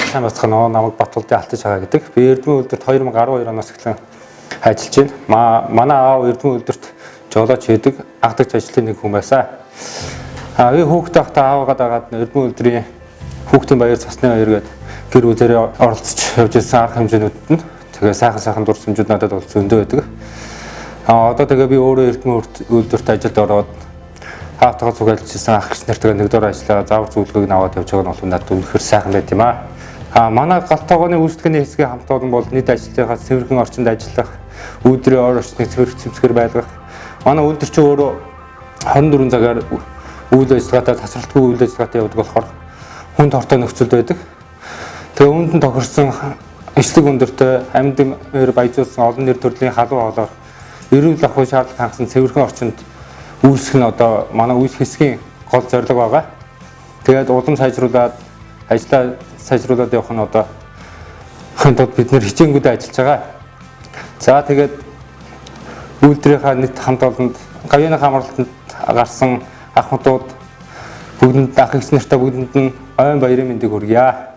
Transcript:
сайн бацхан намайг Батулдын Алтан шагаа гэдэг. Би Эрдэнэ үйлдвэрт 2012 оноос эхлэн ажиллаж байна. Манай аав Эрдэнэ үйлдвэрт жолооч хийдэг, агдагч ажлын нэг хүн байсан. Би хүүхдээ ахта аавгаа дагаад Эрдэнэ үйлдвэрийн хүүхдийн баяр цасны баяр гэдэг гэр бүлэрээ оролцож явж ирсэн арга хэмжээнүүдэд нь тэгээ сайхан дурсамжууд надад бол зөндөө байдаг. Одоо тэгээ би өөрөө Эрдэнэ үйлдвэрт ажилд ороод хаалтгаа цугайлжсэн ах гис нартаа нэгдүгээр ажиллаа заавар зөвлөгөөг аваад явж байгаа нь бол надад үнэхээр сайхан байт юм аа. Манай галт тогооны үйлчлэгээний хэсгийн хамт олон бол нийт ажлынхаа цэвэрхэн орчинд ажиллах, үйлдвэрийн ор орчныг цэвэр цэмцгээр байлгах. Манай үйлдвэр чинь өөрөө 24 цагаар үйл ажиллагаатай тасралтгүй үйл ажиллагаатай явдаг болохоор хүнд хортой нөхцөлд байдаг. Тэгээ үүнд тохирсон эслэг өндөртэй амьд баяжуулсан олон нэр төрлийн халуун хоолоор эрүүл ахуй шаардлага хангасан цэвэрхэн орчинд үйлсэх нь одоо манай үйл хэсгийн гол зорилго байгаа. Тэгээд улам сайжруулад ажлаа сайжруулад явах нь одоо хөндөд бид нэр хичээнгүүдээ ажиллаж байгаа. За тэгээд үйлдвэрийнхаа нийт хамт олонд гавьяаны хамгаалалтанд гарсан ах хотууд бүгдэнд ах эгч нартай бүгдэнд нь ойн баярын мэндийг хүргье.